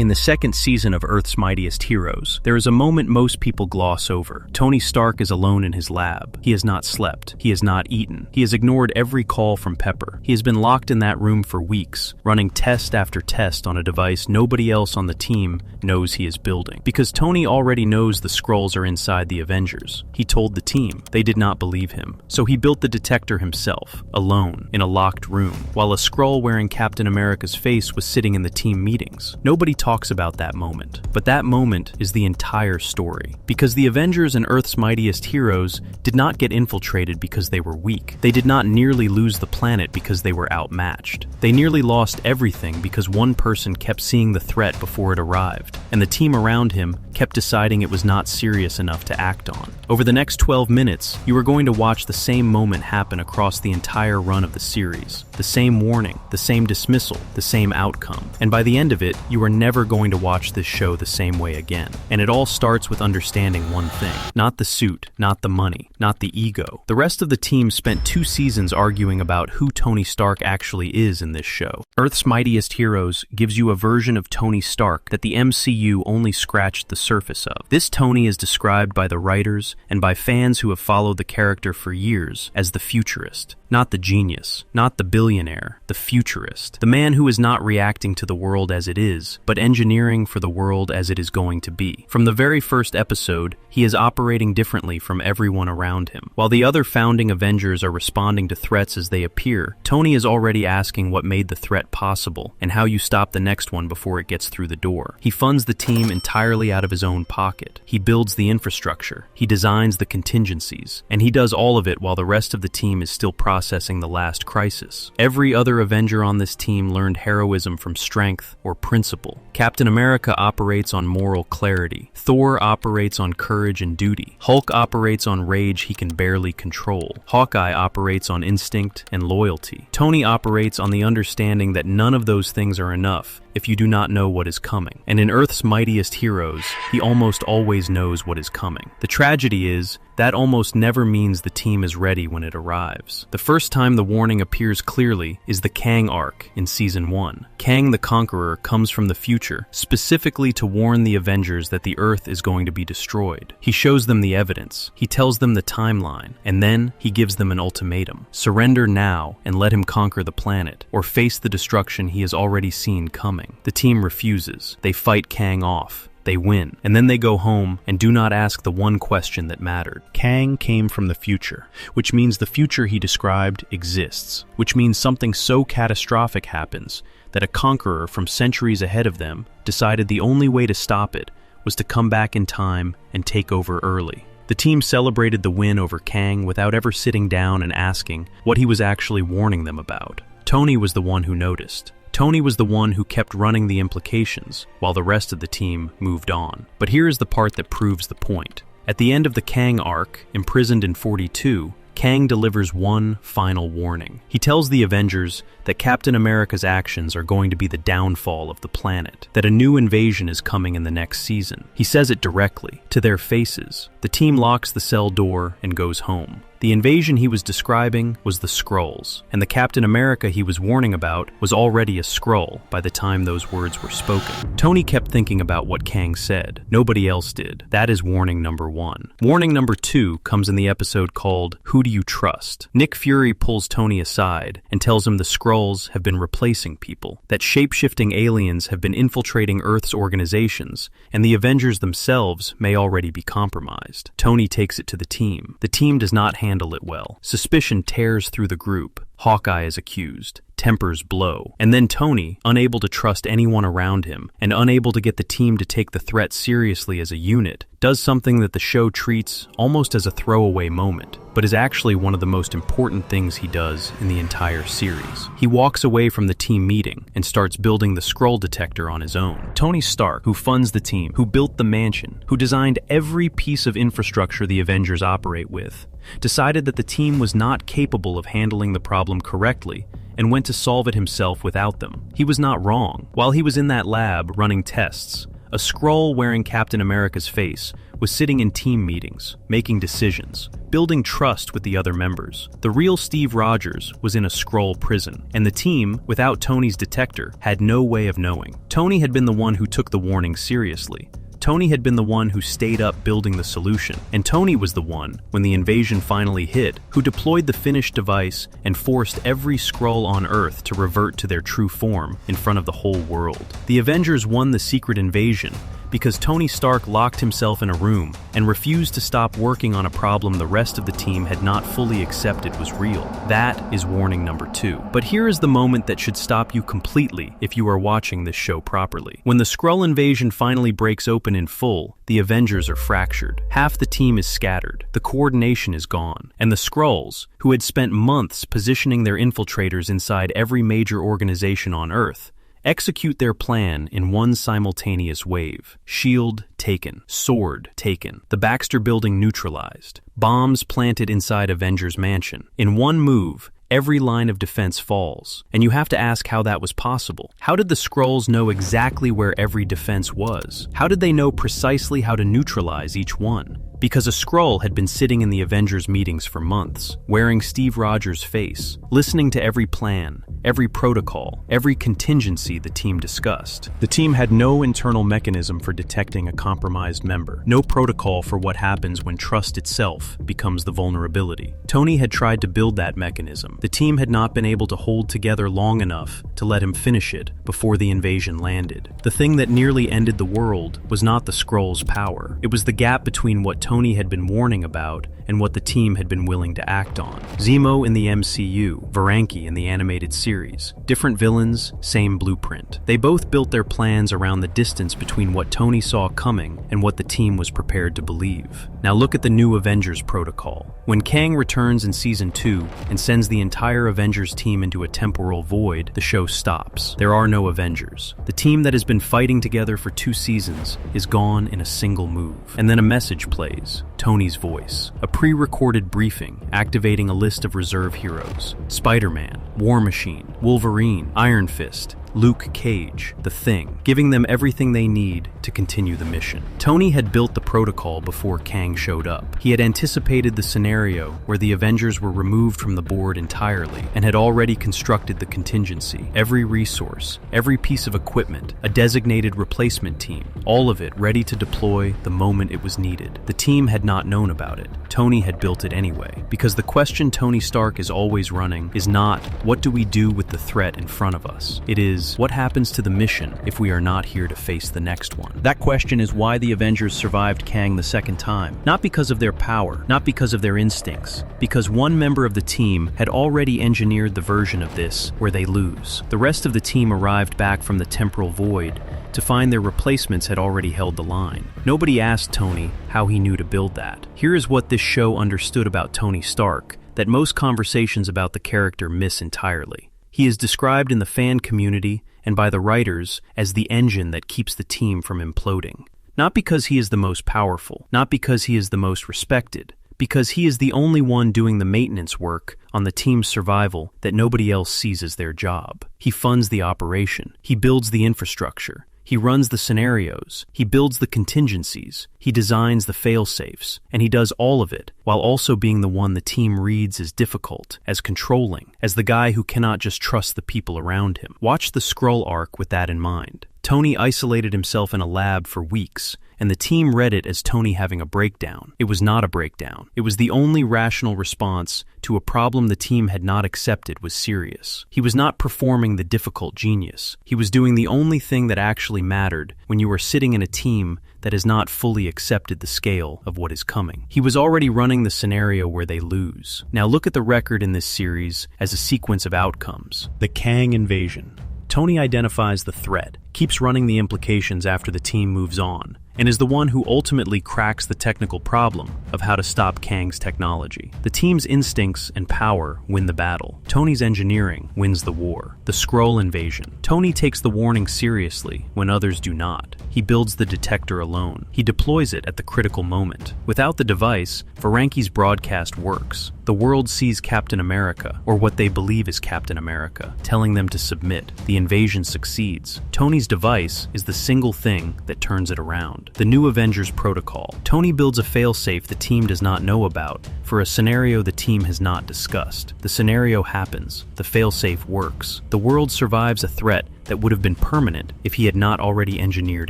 In the second season of Earth's Mightiest Heroes, there is a moment most people gloss over. Tony Stark is alone in his lab. He has not slept. He has not eaten. He has ignored every call from Pepper. He has been locked in that room for weeks, running test after test on a device nobody else on the team knows he is building. Because Tony already knows the Skrulls are inside the Avengers. He told the team. They did not believe him. So he built the detector himself, alone, in a locked room, while a Skrull wearing Captain America's face was sitting in the team meetings. Nobody talks about that moment, but that moment is the entire story. Because the Avengers and Earth's Mightiest Heroes did not get infiltrated because they were weak. They did not nearly lose the planet because they were outmatched. They nearly lost everything because one person kept seeing the threat before it arrived, and the team around him kept deciding it was not serious enough to act on. Over the next 12 minutes, you are going to watch the same moment happen across the entire run of the series. The same warning, the same dismissal, the same outcome. And by the end of it, you are never going to watch this show the same way again. And it all starts with understanding one thing. Not the suit, not the money, not the ego. The rest of the team spent 2 seasons arguing about who Tony Stark actually is in this show. Earth's Mightiest Heroes gives you a version of Tony Stark that the MCU only scratched the surface of. This Tony is described by the writers and by fans who have followed the character for years as the futurist. Not the genius, not the billionaire, the futurist. The man who is not reacting to the world as it is, but engineering for the world as it is going to be. From the very first episode, he is operating differently from everyone around him. While the other founding Avengers are responding to threats as they appear, Tony is already asking what made the threat possible and how you stop the next one before it gets through the door. He funds the team entirely out of his own pocket. He builds the infrastructure. He designs the contingencies. And he does all of it while the rest of the team is still processing the last crisis. Every other Avenger on this team learned heroism from strength or principle. Captain America operates on moral clarity. Thor operates on courage and duty. Hulk operates on rage he can barely control. Hawkeye operates on instinct and loyalty. Tony operates on the understanding that none of those things are enough if you do not know what is coming. And in Earth's Mightiest Heroes, he almost always knows what is coming. The tragedy is, that almost never means the team is ready when it arrives. The first time the warning appears clearly is the Kang arc in Season 1. Kang the Conqueror comes from the future, specifically to warn the Avengers that the Earth is going to be destroyed. He shows them the evidence, he tells them the timeline, and then he gives them an ultimatum. Surrender now and let him conquer the planet, or face the destruction he has already seen coming. The team refuses. They fight Kang off. They win, and then they go home and do not ask the one question that mattered. Kang came from the future, which means the future he described exists, which means something so catastrophic happens that a conqueror from centuries ahead of them decided the only way to stop it was to come back in time and take over early. The team celebrated the win over Kang without ever sitting down and asking what he was actually warning them about. Tony was the one who noticed. Tony was the one who kept running the implications, while the rest of the team moved on. But here is the part that proves the point. At the end of the Kang arc, imprisoned in 42, Kang delivers one final warning. He tells the Avengers that Captain America's actions are going to be the downfall of the planet, that a new invasion is coming in the next season. He says it directly, to their faces. The team locks the cell door and goes home. The invasion he was describing was the Skrulls, and the Captain America he was warning about was already a Skrull by the time those words were spoken. Tony kept thinking about what Kang said. Nobody else did. That is warning number 1. Warning number 2 comes in the episode called Who Do You Trust? Nick Fury pulls Tony aside and tells him the Skrulls have been replacing people, that shape-shifting aliens have been infiltrating Earth's organizations, and the Avengers themselves may already be compromised. Tony takes it to the team. The team does not handle it well. Suspicion tears through the group. Hawkeye is accused. Tempers blow. And then Tony, unable to trust anyone around him and unable to get the team to take the threat seriously as a unit, does something that the show treats almost as a throwaway moment, but is actually one of the most important things he does in the entire series. He walks away from the team meeting and starts building the Skrull detector on his own. Tony Stark, who funds the team, who built the mansion, who designed every piece of infrastructure the Avengers operate with, decided that the team was not capable of handling the problem correctly and went to solve it himself without them. He was not wrong. While he was in that lab running tests, A Skrull wearing Captain America's face was sitting in team meetings, making decisions, building trust with the other members. The real Steve Rogers was in a Skrull prison, and the team, without Tony's detector, had no way of knowing. Tony had been the one who took the warning seriously. Tony had been the one who stayed up building the solution, and Tony was the one, when the invasion finally hit, who deployed the finished device and forced every Skrull on Earth to revert to their true form in front of the whole world. The Avengers won the secret invasion because Tony Stark locked himself in a room and refused to stop working on a problem the rest of the team had not fully accepted was real. That is warning number 2. But here is the moment that should stop you completely if you are watching this show properly. When the Skrull invasion finally breaks open in full, the Avengers are fractured. Half the team is scattered, the coordination is gone, and the Skrulls, who had spent months positioning their infiltrators inside every major organization on Earth, execute their plan in one simultaneous wave. Shield taken. Sword taken. The Baxter building neutralized. Bombs planted inside Avengers Mansion. In one move, every line of defense falls. And you have to ask how that was possible. How did the Skrulls know exactly where every defense was? How did they know precisely how to neutralize each one? Because a Skrull had been sitting in the Avengers meetings for months, wearing Steve Rogers' face, listening to every plan, every protocol, every contingency the team discussed. The team had no internal mechanism for detecting a compromised member, no protocol for what happens when trust itself becomes the vulnerability. Tony had tried to build that mechanism. The team had not been able to hold together long enough to let him finish it before the invasion landed. The thing that nearly ended the world was not the Skrulls' power. It was the gap between what Tony had been warning about and what the team had been willing to act on. Zemo in the MCU, Varanki in the animated series. Different villains, same blueprint. They both built their plans around the distance between what Tony saw coming and what the team was prepared to believe. Now look at the new Avengers protocol. When Kang returns in Season 2 and sends the entire Avengers team into a temporal void, the show stops. There are no Avengers. The team that has been fighting together for 2 seasons is gone in a single move. And then a message plays. Tony's voice. A pre-recorded briefing activating a list of reserve heroes. Spider-Man, War Machine, Wolverine, Iron Fist, Luke Cage, The Thing, giving them everything they need to continue the mission. Tony had built the protocol before Kang showed up. He had anticipated the scenario where the Avengers were removed from the board entirely and had already constructed the contingency, every resource, every piece of equipment, a designated replacement team, all of it ready to deploy the moment it was needed. The team had not known about it. Tony had built it anyway, because the question Tony Stark is always running is not, what do we do with the threat in front of us? It is, what happens to the mission if we are not here to face the next one? That question is why the Avengers survived Kang the second time. Not because of their power, not because of their instincts, because one member of the team had already engineered the version of this where they lose. The rest of the team arrived back from the temporal void to find their replacements had already held the line. Nobody asked Tony how he knew to build that. Here is what this show understood about Tony Stark that most conversations about the character miss entirely. He is described in the fan community and by the writers as the engine that keeps the team from imploding. Not because he is the most powerful, not because he is the most respected, because he is the only one doing the maintenance work on the team's survival that nobody else sees as their job. He funds the operation. He builds the infrastructure. He runs the scenarios, he builds the contingencies, he designs the fail-safes, and he does all of it while also being the one the team reads as difficult, as controlling, as the guy who cannot just trust the people around him. Watch the Skrull arc with that in mind. Tony isolated himself in a lab for weeks, and the team read it as Tony having a breakdown. It was not a breakdown. It was the only rational response to a problem the team had not accepted was serious. He was not performing the difficult genius. He was doing the only thing that actually mattered when you are sitting in a team that has not fully accepted the scale of what is coming. He was already running the scenario where they lose. Now look at the record in this series as a sequence of outcomes. The Kang invasion. Tony identifies the threat, keeps running the implications after the team moves on, and is the one who ultimately cracks the technical problem of how to stop Kang's technology. The team's instincts and power win the battle. Tony's engineering wins the war. The Skrull invasion. Tony takes the warning seriously when others do not. He builds the detector alone. He deploys it at the critical moment. Without the device, Ferengi's broadcast works. The world sees Captain America, or what they believe is Captain America, telling them to submit. The invasion succeeds. Tony's device is the single thing that turns it around. The new Avengers protocol. Tony builds a failsafe the team does not know about for a scenario the team has not discussed. The scenario happens. The failsafe works. The world survives a threat that would have been permanent if he had not already engineered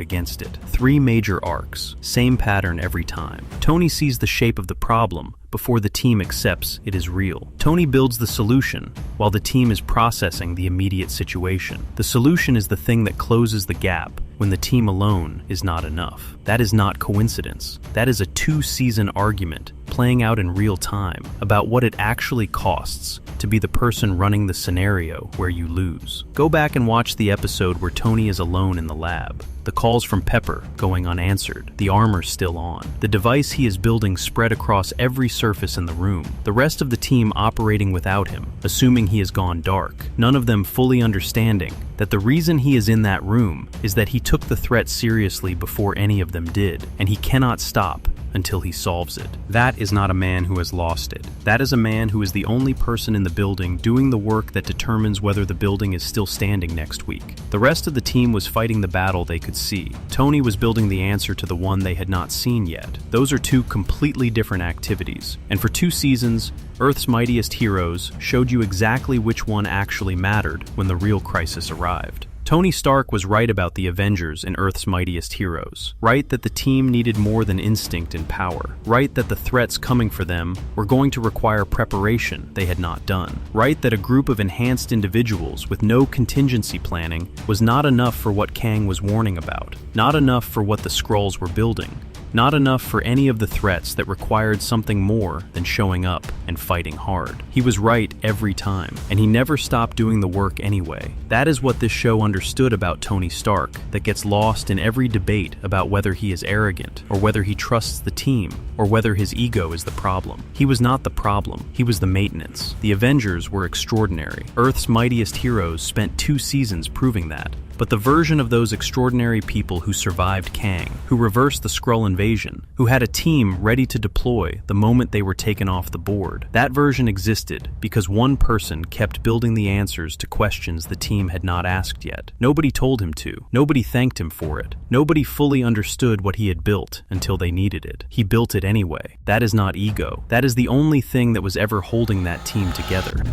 against it. 3 major arcs. Same pattern every time. Tony sees the shape of the problem before the team accepts it is real. Tony builds the solution while the team is processing the immediate situation. The solution is the thing that closes the gap when the team alone is not enough. That is not coincidence. That is a 2-season argument playing out in real time about what it actually costs to be the person running the scenario where you lose. Go back and watch the episode where Tony is alone in the lab. The calls from Pepper going unanswered. The armor still on. The device he is building spread across every surface in the room. The rest of the team operating without him, assuming he has gone dark. None of them fully understanding that the reason he is in that room is that he took the threat seriously before any of them did, and he cannot stop until he solves it. That is not a man who has lost it. That is a man who is the only person in the building doing the work that determines whether the building is still standing next week. The rest of the team was fighting the battle they could see. Tony was building the answer to the one they had not seen yet. Those are 2 completely different activities. And for 2 seasons, Earth's Mightiest Heroes showed you exactly which one actually mattered when the real crisis arrived. Tony Stark was right about the Avengers and Earth's Mightiest Heroes. Right that the team needed more than instinct and power. Right that the threats coming for them were going to require preparation they had not done. Right that a group of enhanced individuals with no contingency planning was not enough for what Kang was warning about. Not enough for what the Skrulls were building. Not enough for any of the threats that required something more than showing up and fighting hard. He was right every time, and he never stopped doing the work anyway. That is what this show understood about Tony Stark, that gets lost in every debate about whether he is arrogant, or whether he trusts the team, or whether his ego is the problem. He was not the problem, he was the maintenance. The Avengers were extraordinary. Earth's Mightiest Heroes spent 2 seasons proving that. But the version of those extraordinary people who survived Kang, who reversed the Skrull invasion, who had a team ready to deploy the moment they were taken off the board, that version existed because one person kept building the answers to questions the team had not asked yet. Nobody told him to. Nobody thanked him for it. Nobody fully understood what he had built until they needed it. He built it anyway. That is not ego. That is the only thing that was ever holding that team together.